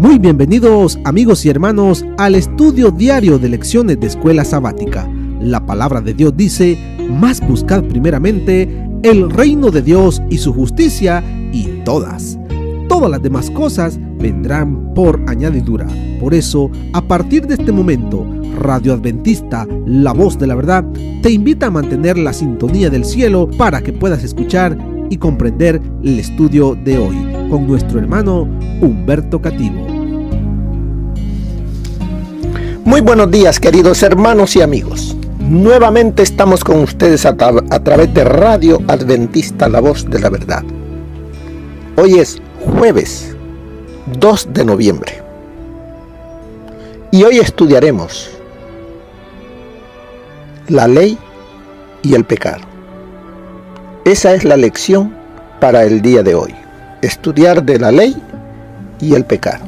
Muy bienvenidos amigos y hermanos al estudio diario de lecciones de Escuela Sabática. La palabra de Dios dice: mas buscad primeramente el reino de Dios y su justicia, y todas las demás cosas vendrán por añadidura. Por eso, a partir de este momento, Radio Adventista, la voz de la verdad, te invita a mantener la sintonía del cielo para que puedas escuchar y comprender el estudio de hoy con nuestro hermano Humberto Cativo. Muy buenos días, queridos hermanos y amigos. Nuevamente estamos con ustedes a través de Radio Adventista, la voz de la verdad. Hoy es jueves 2 de noviembre y hoy estudiaremos la ley y el pecado. Esa es la lección para el día de hoy: estudiar de la ley y el pecado.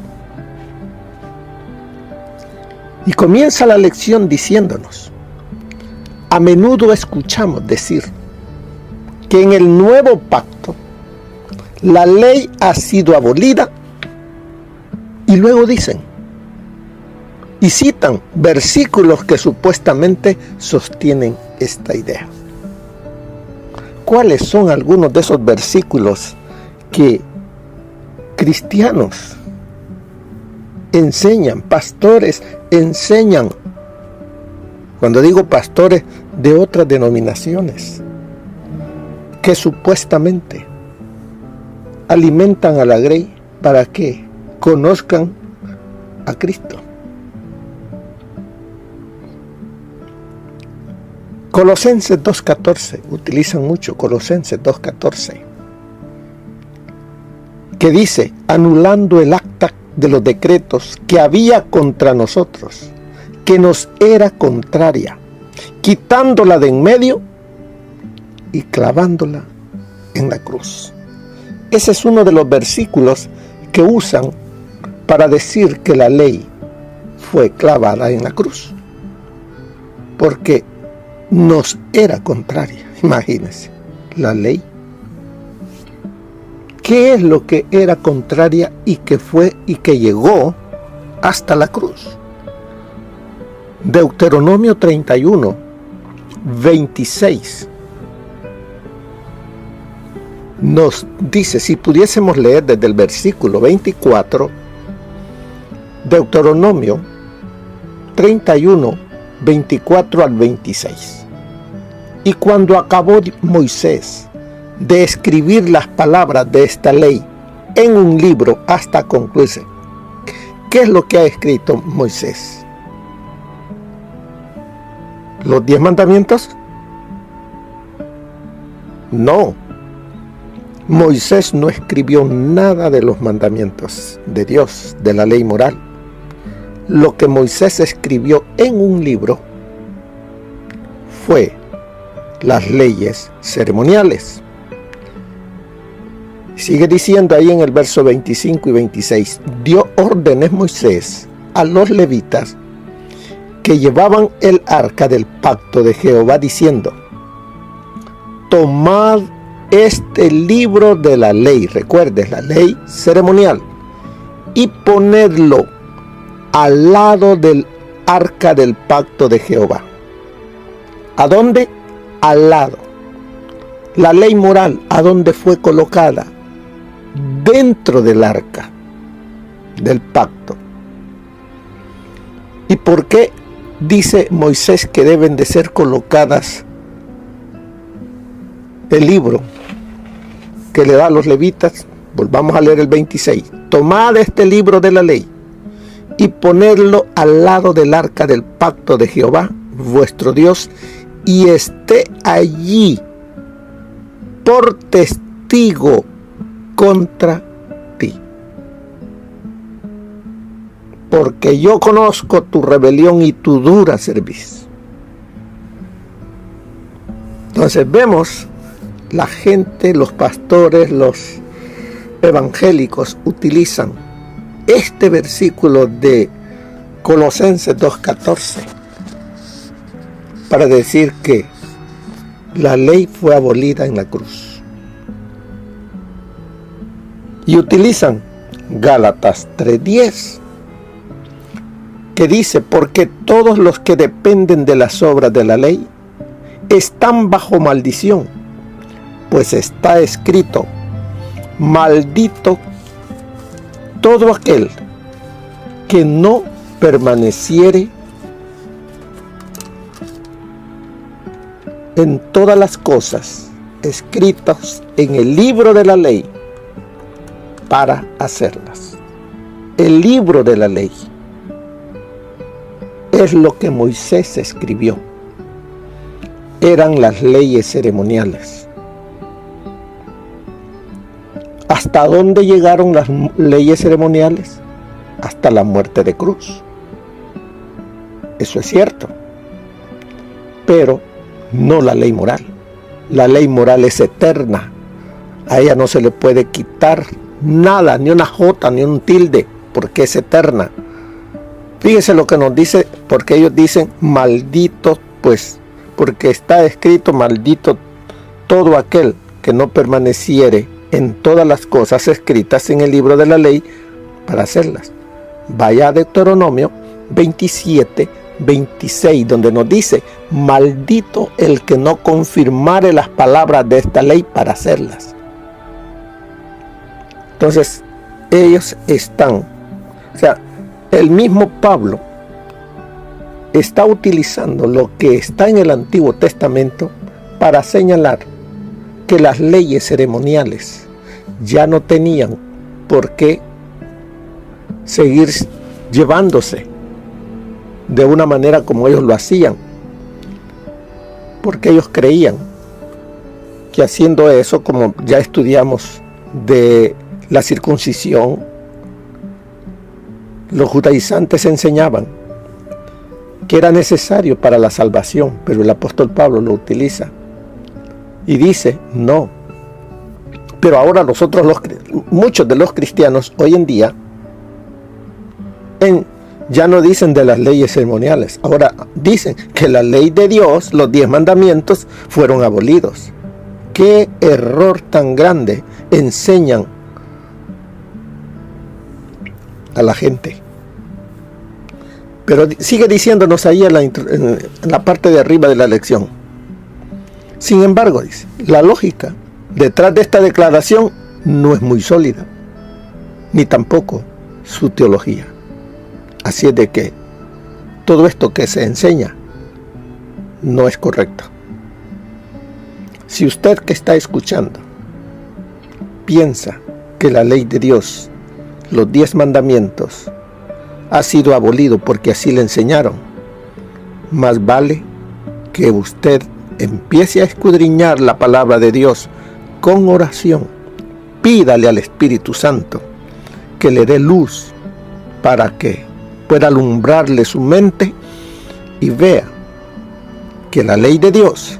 Y comienza la lección diciéndonos: a menudo escuchamos decir que en el nuevo pacto la ley ha sido abolida, y luego dicen y citan versículos que supuestamente sostienen esta idea. ¿Cuáles son algunos de esos versículos que cristianos enseñan, pastores enseñan? Cuando digo pastores de otras denominaciones, que supuestamente alimentan a la grey para que conozcan a Cristo. Colosenses 2:14, utilizan mucho Colosenses 2:14, que dice: anulando el acta de los decretos que había contra nosotros, que nos era contraria, quitándola de en medio y clavándola en la cruz. Ese es uno de los versículos que usan para decir que la ley fue clavada en la cruz, porque nos era contraria. Imagínense, la ley. ¿Qué es lo que era contraria y que fue y que llegó hasta la cruz? Deuteronomio 31, 26 nos dice, si pudiésemos leer desde el versículo 24, Deuteronomio 31, 24 al 26. Y cuando acabó Moisés de escribir las palabras de esta ley en un libro hasta concluirse, ¿qué es lo que ha escrito Moisés? ¿Los 10 mandamientos? No. Moisés no escribió nada de los mandamientos de Dios, de la ley moral. Lo que Moisés escribió en un libro fue las leyes ceremoniales. Sigue diciendo ahí en el verso 25 y 26, dio órdenes Moisés a los levitas que llevaban el arca del pacto de Jehová, diciendo: tomad este libro de la ley, recuerdes, la ley ceremonial, y ponedlo al lado del arca del pacto de Jehová. ¿A dónde? Al lado. La ley moral, ¿a dónde fue colocada? Dentro del arca del pacto. ¿Y por qué dice Moisés que deben de ser colocadas el libro que le da a los levitas? Volvamos a leer el 26. Tomad este libro de la ley y ponedlo al lado del arca del pacto de Jehová, vuestro Dios, y esté allí por testigo contra ti. Porque yo conozco tu rebelión y tu dura cerviz. Entonces vemos la gente, los pastores, los evangélicos utilizan este versículo de Colosenses 2:14 para decir que la ley fue abolida en la cruz. Y utilizan Gálatas 3:10, que dice: porque todos los que dependen de las obras de la ley están bajo maldición, pues está escrito: maldito todo aquel que no permaneciere en todas las cosas escritas en el libro de la ley para hacerlas. El libro de la ley es lo que Moisés escribió. Eran las leyes ceremoniales. ¿Hasta dónde llegaron las leyes ceremoniales? Hasta la muerte de cruz. Eso es cierto. Pero no la ley moral. La ley moral es eterna. A ella no se le puede quitar nada, ni una jota, ni un tilde, porque es eterna. Fíjese lo que nos dice, porque ellos dicen: maldito, pues, porque está escrito: maldito todo aquel que no permaneciere en todas las cosas escritas en el libro de la ley para hacerlas. Vaya a Deuteronomio 27:26, donde nos dice: maldito el que no confirmare las palabras de esta ley para hacerlas. Entonces, ellos están, o sea, el mismo Pablo está utilizando lo que está en el Antiguo Testamento para señalar que las leyes ceremoniales ya no tenían por qué seguir llevándose de una manera como ellos lo hacían, porque ellos creían que haciendo eso, como ya estudiamos de la circuncisión, los judaizantes enseñaban que era necesario para la salvación, pero el apóstol Pablo lo utiliza y dice: no. Pero ahora muchos de los cristianos hoy en día ya no dicen de las leyes ceremoniales, ahora dicen que la ley de Dios, los 10 mandamientos, fueron abolidos. ¡Qué error tan grande enseñan a la gente! Pero sigue diciéndonos ahí en la parte de arriba de la lección: sin embargo, dice, la lógica detrás de esta declaración no es muy sólida, ni tampoco su teología. Así es de que todo esto que se enseña no es correcto. Si usted que está escuchando piensa que la ley de Dios, los 10 mandamientos, ha sido abolido porque así le enseñaron, más vale que usted empiece a escudriñar la palabra de Dios con oración. Pídale al Espíritu Santo que le dé luz para que pueda alumbrarle su mente y vea que la ley de Dios,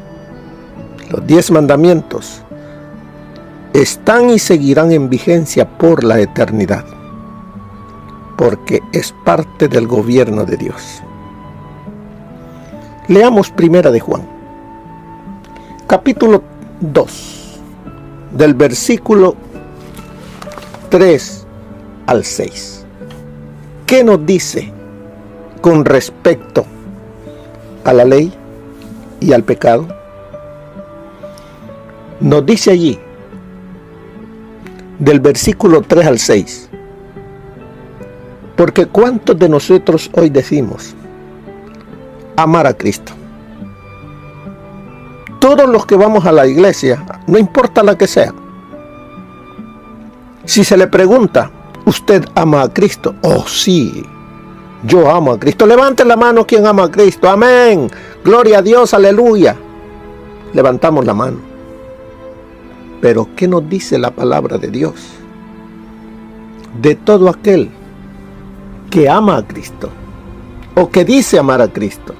los 10 mandamientos, están y seguirán en vigencia por la eternidad, porque es parte del gobierno de Dios. Leamos Primera de Juan, capítulo 2, del versículo 3 al 6. ¿Qué nos dice con respecto a la ley y al pecado? Nos dice allí, del versículo 3 al 6, porque ¿cuántos de nosotros hoy decimos amar a Cristo? Todos los que vamos a la iglesia, no importa la que sea, si se le pregunta: ¿usted ama a Cristo? Oh, sí, yo amo a Cristo. Levante la mano quien ama a Cristo. Amén. Gloria a Dios, aleluya. Levantamos la mano. Pero ¿qué nos dice la palabra de Dios? De todo aquel que ama a Cristo o que dice amar a Cristo.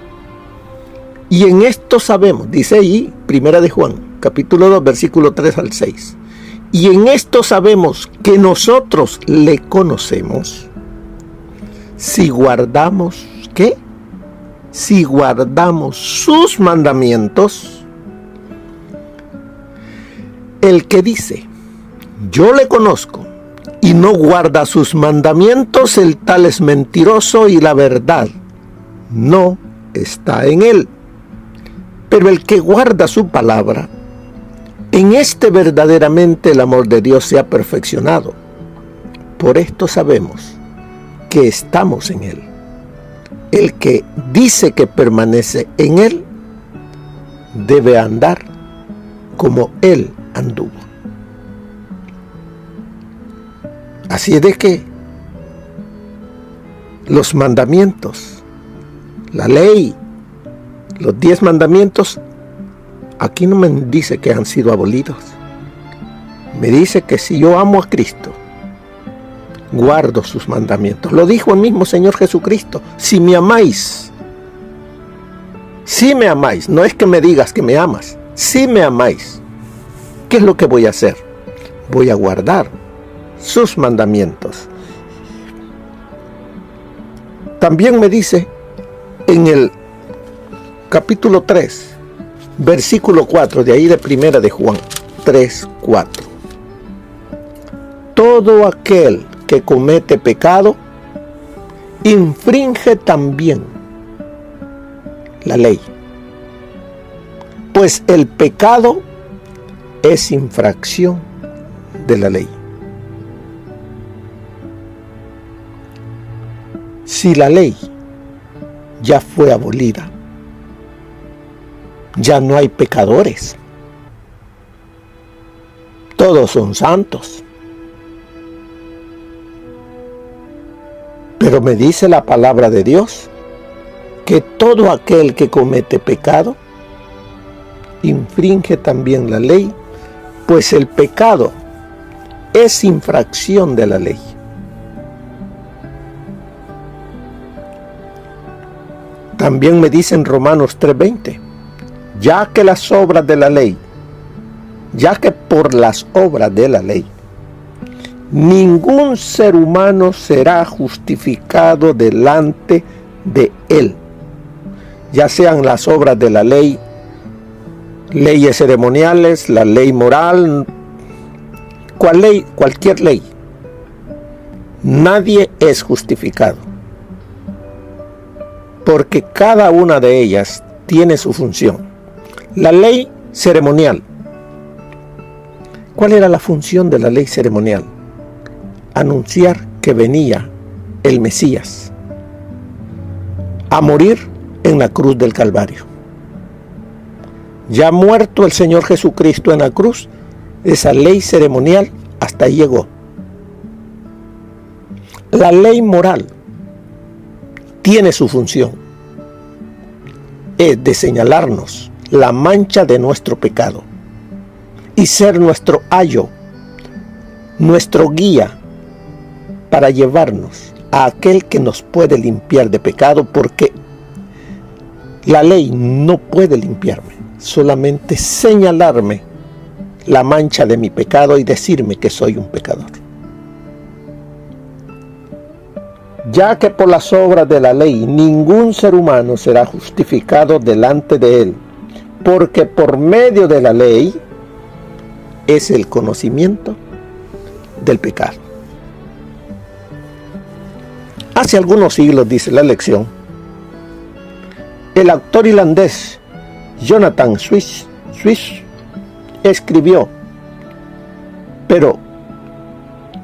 Y en esto sabemos, dice ahí, Primera de Juan, capítulo 2, versículo 3 al 6. Y en esto sabemos que nosotros le conocemos si guardamos, ¿qué? Si guardamos sus mandamientos. El que dice: yo le conozco y no guarda sus mandamientos, el tal es mentiroso y la verdad no está en él. Pero el que guarda su palabra, en este verdaderamente el amor de Dios se ha perfeccionado. Por esto sabemos que estamos en él. El que dice que permanece en él, debe andar como él anduvo. Así es de que los mandamientos, la ley, los 10 mandamientos, aquí no me dice que han sido abolidos. Me dice que si yo amo a Cristo, guardo sus mandamientos. Lo dijo el mismo Señor Jesucristo: si me amáis, no es que me digas que me amas, si me amáis, ¿qué es lo que voy a hacer? Voy a guardar sus mandamientos. También me dice en el capítulo 3, versículo 4, de ahí de primera de Juan 3, 4. Todo aquel que comete pecado, infringe también la ley. Pues el pecado es infracción de la ley. Si la ley ya fue abolida, ya no hay pecadores. Todos son santos. Pero me dice la palabra de Dios que todo aquel que comete pecado infringe también la ley, pues el pecado es infracción de la ley. También me dice en Romanos 3:20, ya que por las obras de la ley, ningún ser humano será justificado delante de él, ya sean las obras de la ley, leyes ceremoniales, la ley moral, cualquier ley. Nadie es justificado, porque cada una de ellas tiene su función. La ley ceremonial. ¿Cuál era la función de la ley ceremonial? Anunciar que venía el Mesías a morir en la cruz del Calvario. Ya muerto el Señor Jesucristo en la cruz, esa ley ceremonial hasta ahí llegó. La ley moral tiene su función, es de señalarnos la mancha de nuestro pecado y ser nuestro ayo, nuestro guía para llevarnos a aquel que nos puede limpiar de pecado, porque la ley no puede limpiarme, solamente señalarme la mancha de mi pecado y decirme que soy un pecador. Ya que por las obras de la ley ningún ser humano será justificado delante de él, porque por medio de la ley es el conocimiento del pecado. Hace algunos siglos, dice la lección, el autor irlandés Jonathan Swift escribió, pero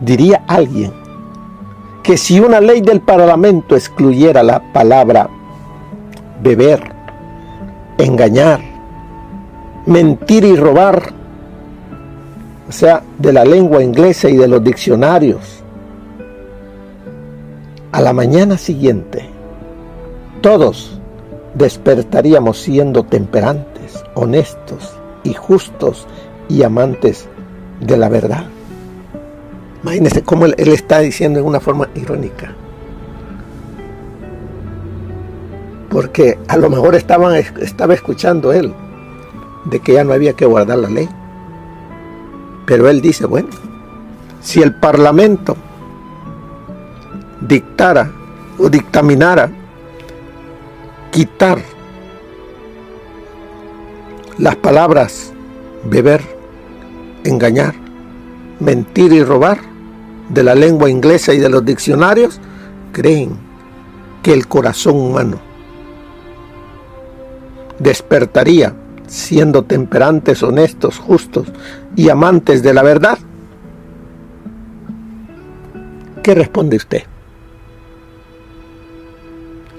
diría alguien que si una ley del Parlamento excluyera la palabra beber, engañar, mentir y robar, o sea, de la lengua inglesa y de los diccionarios, a la mañana siguiente todos despertaríamos siendo temperantes, honestos y justos y amantes de la verdad. Imagínense cómo él está diciendo en una forma irónica, porque a lo mejor estaba escuchando él de que ya no había que guardar la ley, pero él dice, bueno, si el Parlamento dictara o dictaminara quitar las palabras beber, engañar, mentir y robar de la lengua inglesa y de los diccionarios, creen que el corazón humano despertaría siendo temperantes, honestos, justos y amantes de la verdad. ¿Qué responde usted?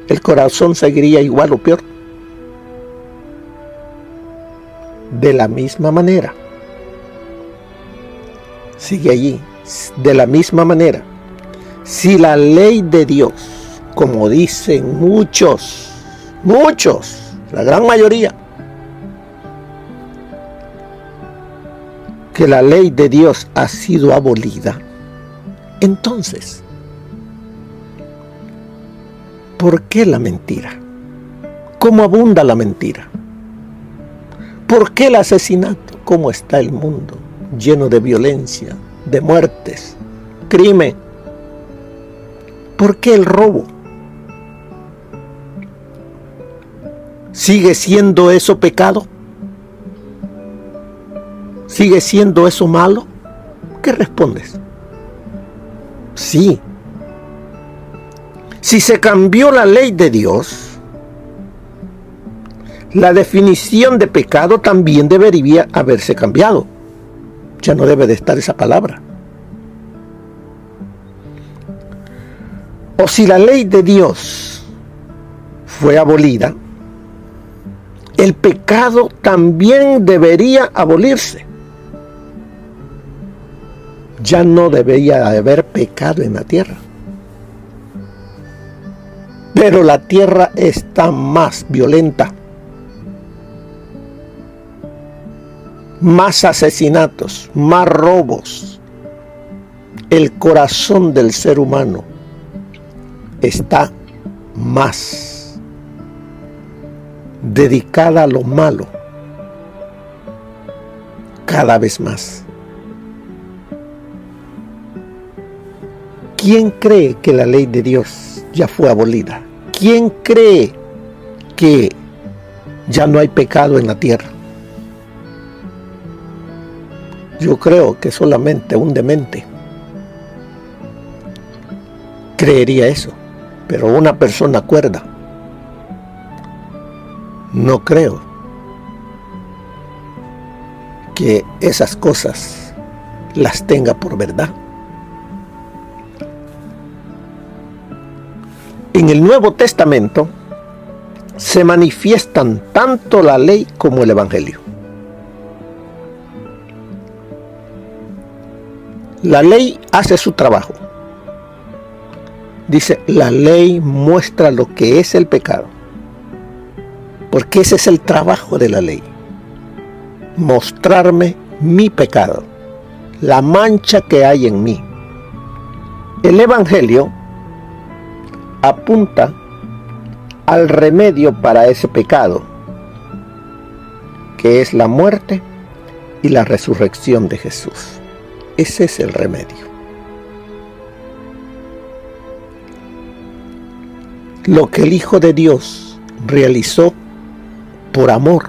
¿El corazón seguiría igual o peor? De la misma manera. Sigue allí. De la misma manera. Si la ley de Dios, como dicen muchos, la gran mayoría, que la ley de Dios ha sido abolida, entonces, ¿por qué la mentira? ¿Cómo abunda la mentira? ¿Por qué el asesinato? ¿Cómo está el mundo lleno de violencia, de muertes, crimen? ¿Por qué el robo? ¿Sigue siendo eso pecado? ¿Sigue siendo eso malo? ¿Qué respondes? Sí. Si se cambió la ley de Dios, la definición de pecado también debería haberse cambiado. Ya no debe de estar esa palabra. O si la ley de Dios fue abolida, el pecado también debería abolirse. Ya no debería haber pecado en la tierra. Pero la tierra está más violenta. Más asesinatos, más robos. El corazón del ser humano está más dedicada a lo malo, cada vez más. ¿Quién cree que la ley de Dios ya fue abolida? ¿Quién cree que ya no hay pecado en la tierra? Yo creo que solamente un demente creería eso, pero una persona cuerda, no creo que esas cosas las tenga por verdad. En el Nuevo Testamento se manifiestan tanto la ley como el Evangelio. La ley hace su trabajo. Dice, la ley muestra lo que es el pecado. Porque ese es el trabajo de la ley. Mostrarme mi pecado, la mancha que hay en mí. El Evangelio apunta al remedio para ese pecado, que es la muerte y la resurrección de Jesús. Ese es el remedio. Lo que el Hijo de Dios realizó por amor,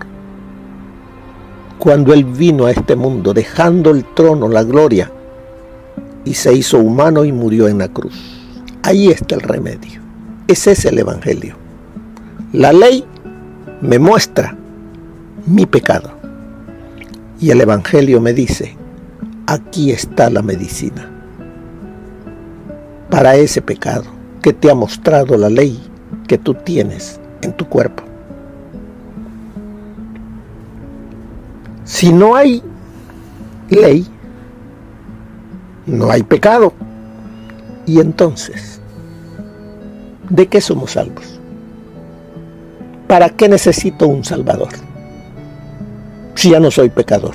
cuando Él vino a este mundo, dejando el trono, la gloria, y se hizo humano y murió en la cruz. Ahí está el remedio. Ese es el Evangelio. La ley me muestra mi pecado. Y el Evangelio me dice, aquí está la medicina para ese pecado que te ha mostrado la ley que tú tienes en tu cuerpo. Si no hay ley, no hay pecado. Y entonces, ¿de qué somos salvos? ¿Para qué necesito un Salvador si ya no soy pecador?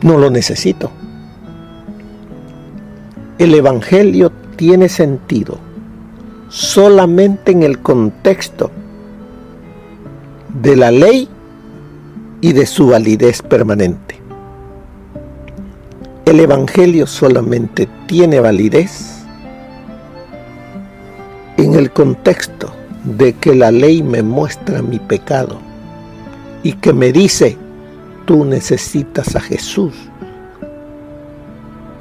No lo necesito. El Evangelio tiene sentido solamente en el contexto de la ley y de su validez permanente. El Evangelio solamente tiene validez en el contexto de que la ley me muestra mi pecado y que me dice, tú necesitas a Jesús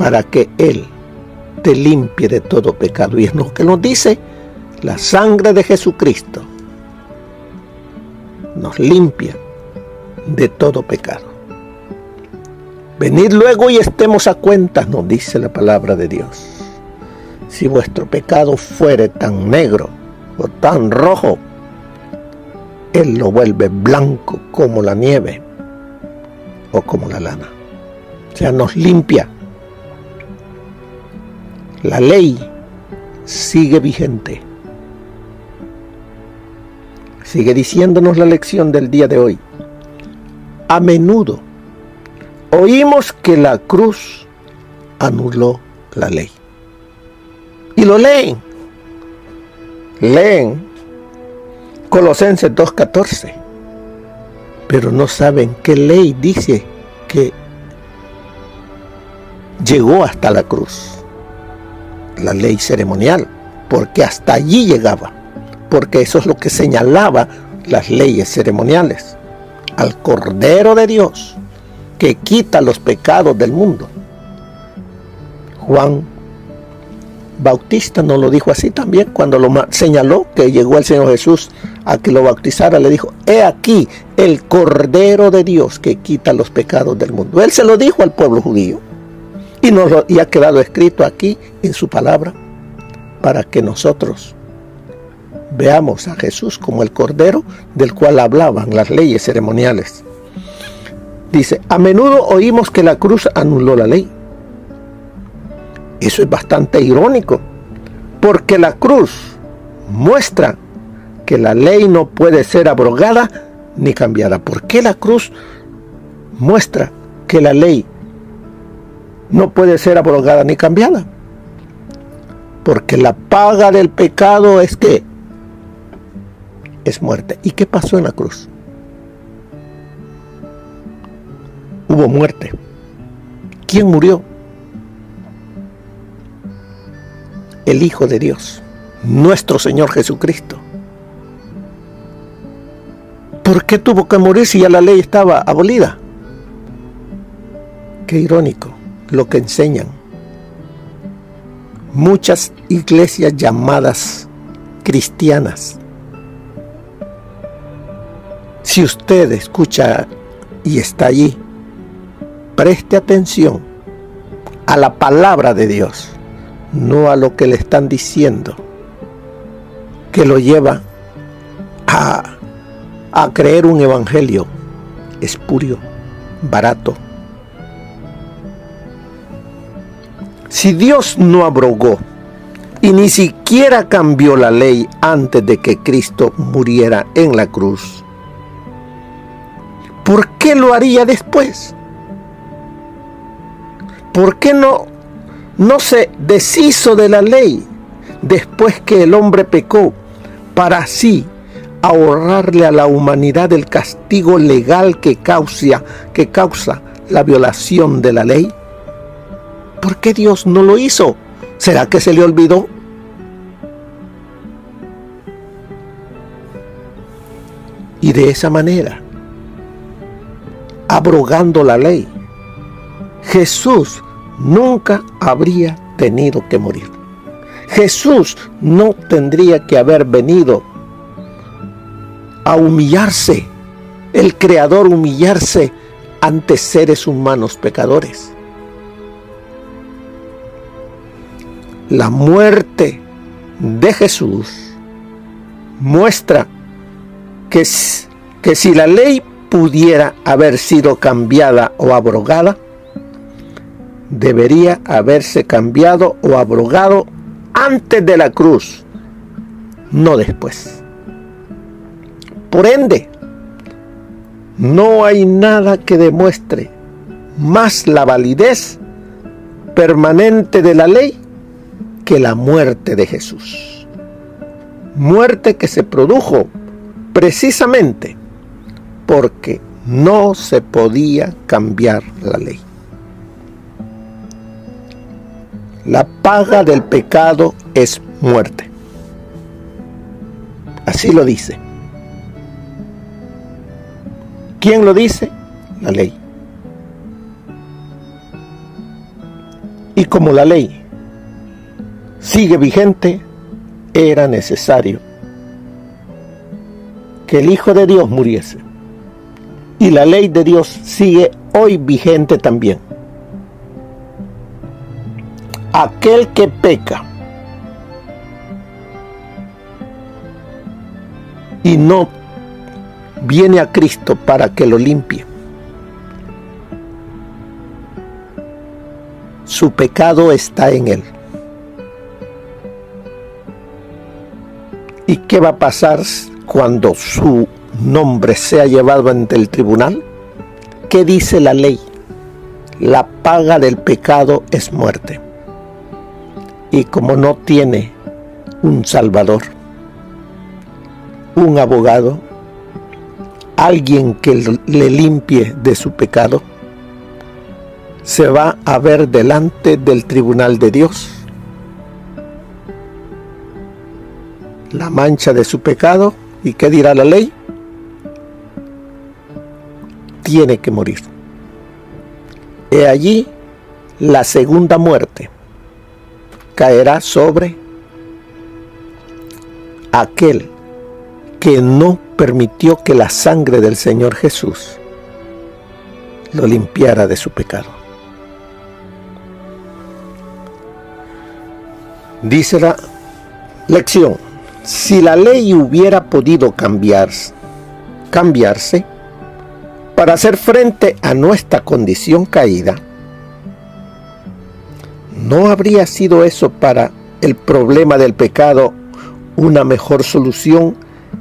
para que Él te limpie de todo pecado. Y es lo que nos dice la sangre de Jesucristo. Nos limpia de todo pecado. Venid luego y estemos a cuentas, nos dice la palabra de Dios. Si vuestro pecado fuere tan negro o tan rojo, Él lo vuelve blanco como la nieve o como la lana. O sea, nos limpia. La ley sigue vigente. Sigue diciéndonos la lección del día de hoy. A menudo oímos que la cruz anuló la ley. Y lo leen. Leen Colosenses 2:14. Pero no saben qué ley dice que llegó hasta la cruz. La ley ceremonial, porque hasta allí llegaba, porque eso es lo que señalaba las leyes ceremoniales, al Cordero de Dios que quita los pecados del mundo. Juan Bautista nos lo dijo así también cuando lo señaló que llegó el Señor Jesús a que lo bautizara. Le dijo: he aquí el Cordero de Dios que quita los pecados del mundo. Él se lo dijo al pueblo judío. Y ha quedado escrito aquí en su palabra para que nosotros veamos a Jesús como el Cordero del cual hablaban las leyes ceremoniales. Dice: a menudo oímos que la cruz anuló la ley. Eso es bastante irónico, porque la cruz muestra que la ley no puede ser abrogada ni cambiada. ¿Por qué la cruz muestra que la ley no puede ser abrogada ni cambiada? Porque la paga del pecado es ¿qué? Es muerte. ¿Y qué pasó en la cruz? Hubo muerte. ¿Quién murió? El Hijo de Dios, nuestro Señor Jesucristo. ¿Por qué tuvo que morir si ya la ley estaba abolida? Qué irónico lo que enseñan muchas iglesias llamadas cristianas. Si usted escucha y está allí, preste atención a la palabra de Dios, no a lo que le están diciendo, que lo lleva a creer un evangelio espurio, barato. Si Dios no abrogó y ni siquiera cambió la ley antes de que Cristo muriera en la cruz, ¿por qué lo haría después? ¿Por qué no se deshizo de la ley después que el hombre pecó, para así ahorrarle a la humanidad el castigo legal que causa la violación de la ley? ¿Por qué Dios no lo hizo? ¿Será que se le olvidó? Y de esa manera, abrogando la ley, Jesús nunca habría tenido que morir. Jesús no tendría que haber venido a humillarse, el Creador humillarse ante seres humanos pecadores. La muerte de Jesús muestra que si la ley pudiera haber sido cambiada o abrogada, debería haberse cambiado o abrogado antes de la cruz, no después. Por ende, no hay nada que demuestre más la validez permanente de la ley que la muerte de Jesús. Muerte que se produjo precisamente porque no se podía cambiar la ley. La paga del pecado es muerte. Así lo dice. ¿Quién lo dice? La ley. Y como la ley sigue vigente, era necesario que el Hijo de Dios muriese. Y la ley de Dios sigue hoy vigente también. Aquel que peca y no viene a Cristo para que lo limpie, su pecado está en él. ¿Y qué va a pasar cuando su nombre sea llevado ante el tribunal? ¿Qué dice la ley? La paga del pecado es muerte. Y como no tiene un salvador, un abogado, alguien que le limpie de su pecado, se va a ver delante del tribunal de Dios la mancha de su pecado. ¿Y qué dirá la ley? Tiene que morir. He allí la segunda muerte caerá sobre aquel que no permitió que la sangre del Señor Jesús lo limpiara de su pecado. Dice la lección: si la ley hubiera podido cambiarse para hacer frente a nuestra condición caída, ¿no habría sido eso para el problema del pecado una mejor solución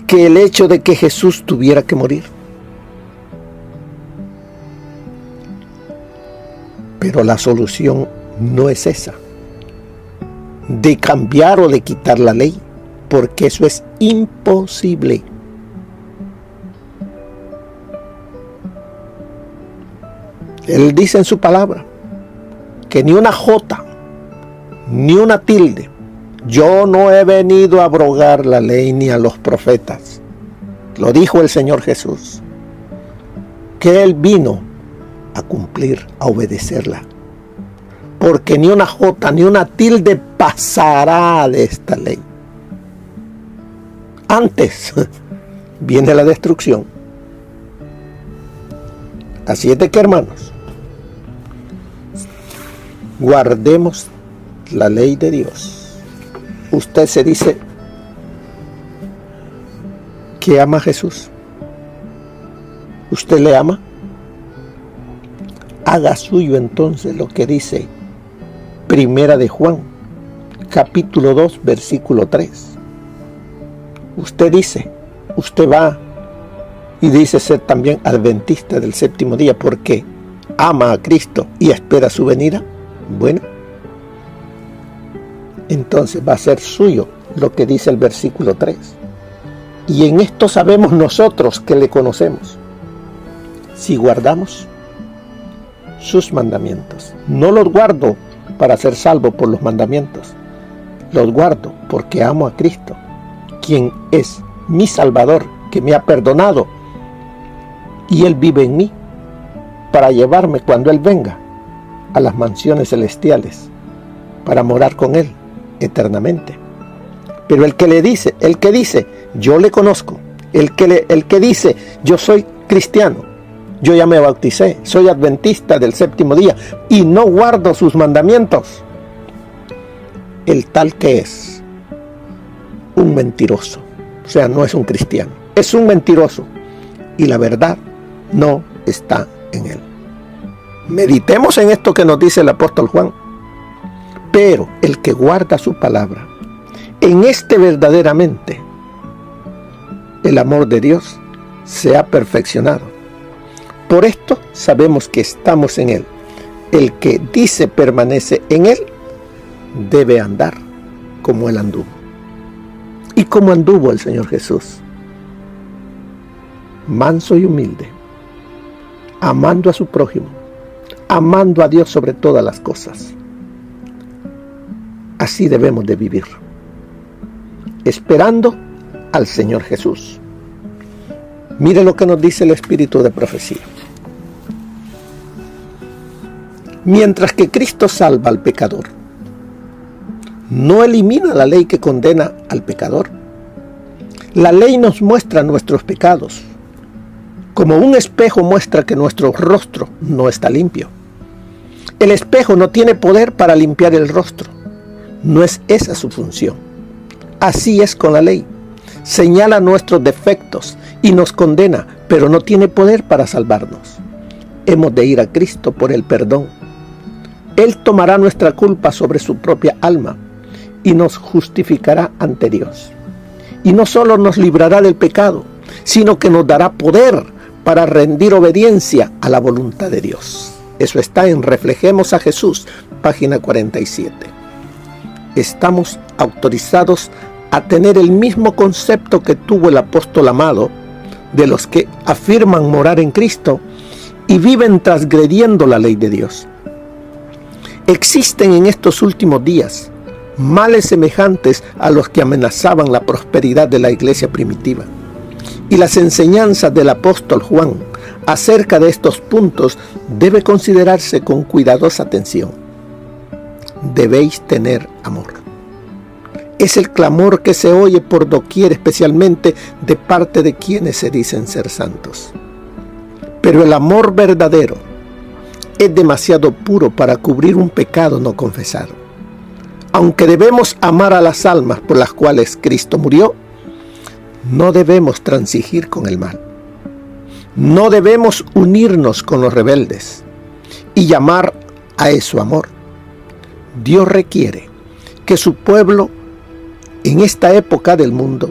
que el hecho de que Jesús tuviera que morir? Pero la solución no es esa, de cambiar o de quitar la ley, porque eso es imposible. Él dice en su palabra que ni una jota, ni una tilde. Yo no he venido a abrogar la ley ni a los profetas. Lo dijo el Señor Jesús, que Él vino a cumplir, a obedecerla. Porque ni una jota, ni una tilde pasará de esta ley. Antes viene la destrucción. Así es de que, hermanos, guardemos la ley de Dios. Usted se dice que ama a Jesús. ¿Usted le ama? Haga suyo entonces lo que dice Primera de Juan, capítulo 2, versículo 3. Usted dice, usted va y dice ser también adventista del séptimo día porque ama a Cristo y espera su venida. Bueno, entonces va a ser suyo lo que dice el versículo 3. Y en esto sabemos nosotros que le conocemos, si guardamos sus mandamientos. No los guardo para ser salvo por los mandamientos, los guardo porque amo a Cristo, quien es mi Salvador, que me ha perdonado, y Él vive en mí para llevarme cuando Él venga a las mansiones celestiales para morar con Él eternamente. Pero el que dice yo le conozco, el que dice yo soy cristiano, yo ya me bauticé, soy adventista del séptimo día y no guardo sus mandamientos, el tal que es un mentiroso, o sea, no es un cristiano, es un mentiroso y la verdad no está en él. Meditemos en esto que nos dice el apóstol Juan. Pero el que guarda su palabra, en este verdaderamente el amor de Dios se ha perfeccionado. Por esto sabemos que estamos en Él. El que dice permanece en Él, debe andar como Él anduvo. ¿Y cómo anduvo el Señor Jesús? Manso y humilde, amando a su prójimo, amando a Dios sobre todas las cosas. Así debemos de vivir, esperando al Señor Jesús. Mire lo que nos dice el Espíritu de profecía. Mientras que Cristo salva al pecador, no elimina la ley que condena al pecador. La ley nos muestra nuestros pecados, como un espejo muestra que nuestro rostro no está limpio. El espejo no tiene poder para limpiar el rostro, no es esa su función. Así es con la ley, señala nuestros defectos y nos condena, pero no tiene poder para salvarnos. Hemos de ir a Cristo por el perdón. Él tomará nuestra culpa sobre su propia alma y nos justificará ante Dios. Y no solo nos librará del pecado, sino que nos dará poder para rendir obediencia a la voluntad de Dios. Eso está en Reflejemos a Jesús, página 47. Estamos autorizados a tener el mismo concepto que tuvo el apóstol amado de los que afirman morar en Cristo y viven transgrediendo la ley de Dios. Existen en estos últimos días males semejantes a los que amenazaban la prosperidad de la iglesia primitiva. Y las enseñanzas del apóstol Juan acerca de estos puntos debe considerarse con cuidadosa atención. Debéis tener amor. Es el clamor que se oye por doquier, especialmente de parte de quienes se dicen ser santos. Pero el amor verdadero es demasiado puro para cubrir un pecado no confesado. Aunque debemos amar a las almas por las cuales Cristo murió, no debemos transigir con el mal. No debemos unirnos con los rebeldes y llamar a eso amor. Dios requiere que su pueblo en esta época del mundo,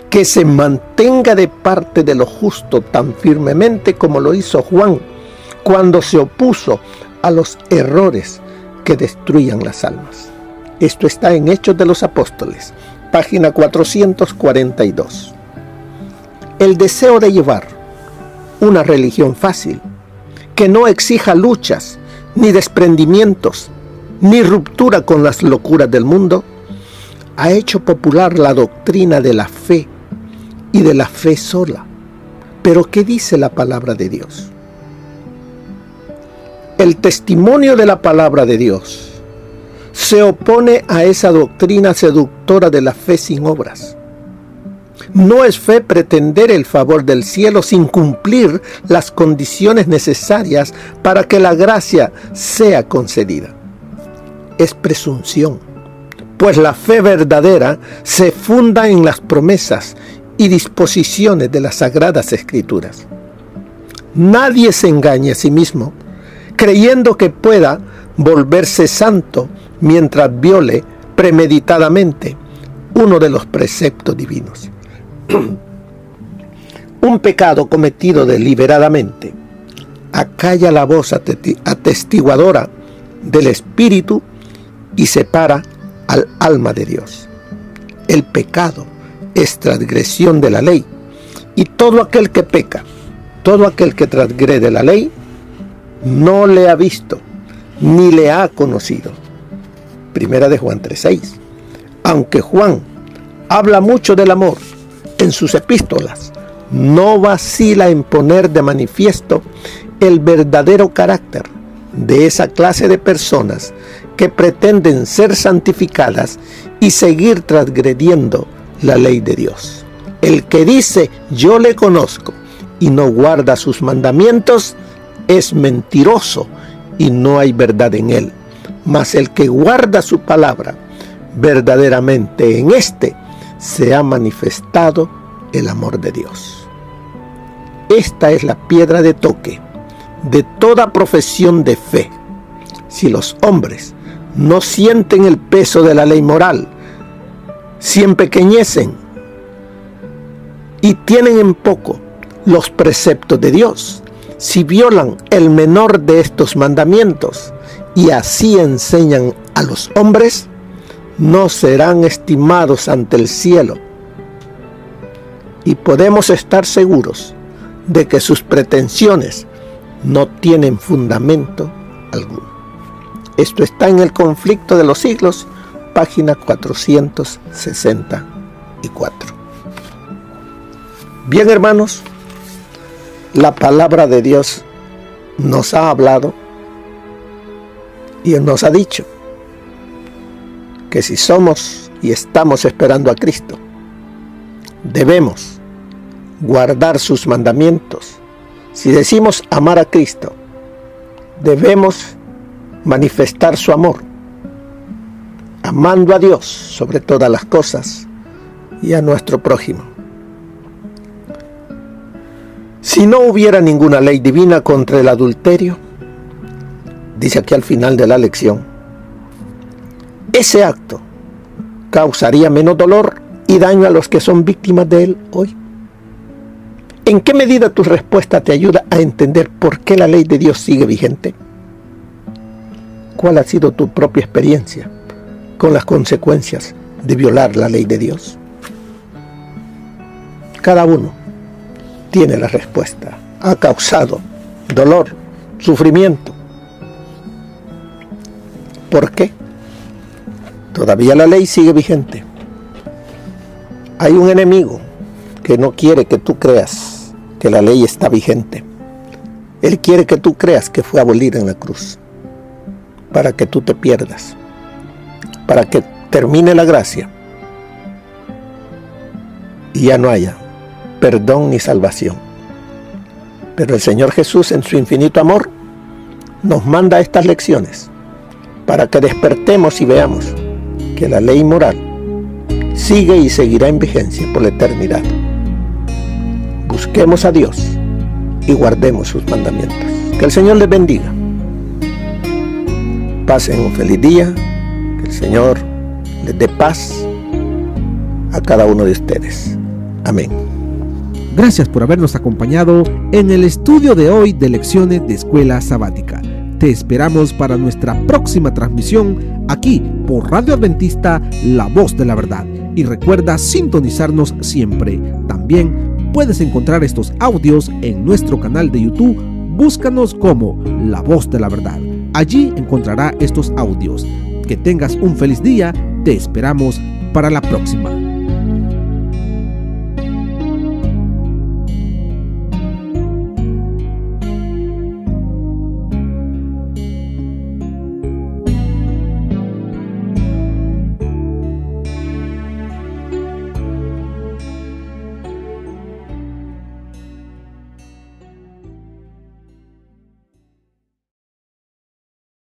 que se mantenga de parte de lo justo tan firmemente como lo hizo Juan cuando se opuso a los errores que destruyan las almas. Esto está en Hechos de los Apóstoles, página 442. El deseo de llevar una religión fácil, que no exija luchas, ni desprendimientos, ni ruptura con las locuras del mundo, ha hecho popular la doctrina de la fe y de la fe sola. Pero ¿qué dice la palabra de Dios? El testimonio de la palabra de Dios se opone a esa doctrina seductora de la fe sin obras. No es fe pretender el favor del cielo sin cumplir las condiciones necesarias para que la gracia sea concedida. Es presunción, pues la fe verdadera se funda en las promesas y disposiciones de las Sagradas Escrituras. Nadie se engañe a sí mismo creyendo que pueda volverse santo mientras viole premeditadamente uno de los preceptos divinos. Un pecado cometido deliberadamente acalla la voz atestiguadora del Espíritu y separa al alma de Dios. El pecado es transgresión de la ley, y todo aquel que peca, todo aquel que transgrede la ley, no le ha visto ni le ha conocido. Primera de Juan 3:6. Aunque Juan habla mucho del amor en sus epístolas, no vacila en poner de manifiesto el verdadero carácter de esa clase de personas que pretenden ser santificadas y seguir transgrediendo la ley de Dios. El que dice yo le conozco y no guarda sus mandamientos es mentiroso y no hay verdad en él. Mas el que guarda su palabra, verdaderamente en éste se ha manifestado el amor de Dios. Esta es la piedra de toque de toda profesión de fe. Si los hombres no sienten el peso de la ley moral, si empequeñecen y tienen en poco los preceptos de Dios, si violan el menor de estos mandamientos y así enseñan a los hombres, no serán estimados ante el cielo. Y podemos estar seguros de que sus pretensiones no tienen fundamento alguno. Esto está en El Conflicto de los Siglos, página 464. Bien, hermanos, la palabra de Dios nos ha hablado Y Él nos ha dicho que si somos y estamos esperando a Cristo, debemos guardar sus mandamientos. Si decimos amar a Cristo, debemos manifestar su amor, amando a Dios sobre todas las cosas y a nuestro prójimo. Si no hubiera ninguna ley divina contra el adulterio, dice aquí al final de la lección, ese acto causaría menos dolor y daño a los que son víctimas de él hoy. ¿En qué medida tu respuesta te ayuda a entender por qué la ley de Dios sigue vigente? ¿Cuál ha sido tu propia experiencia con las consecuencias de violar la ley de Dios? Cada uno tiene la respuesta. Ha causado dolor, sufrimiento. ¿Por qué? Todavía la ley sigue vigente. Hay un enemigo que no quiere que tú creas que la ley está vigente. Él quiere que tú creas que fue abolida en la cruz, para que tú te pierdas, para que termine la gracia y ya no haya perdón ni salvación. Pero el Señor Jesús, en su infinito amor, nos manda estas lecciones para que despertemos y veamos que la ley moral sigue y seguirá en vigencia por la eternidad. Busquemos a Dios y guardemos sus mandamientos. Que el Señor les bendiga. Pasen un feliz día. Que el Señor les dé paz a cada uno de ustedes. Amén. Gracias por habernos acompañado en el estudio de hoy de Lecciones de Escuela Sabática. Te esperamos para nuestra próxima transmisión aquí por Radio Adventista, La Voz de la Verdad. Y recuerda sintonizarnos siempre. También puedes encontrar estos audios en nuestro canal de YouTube. Búscanos como La Voz de la Verdad. Allí encontrará estos audios. Que tengas un feliz día. Te esperamos para la próxima.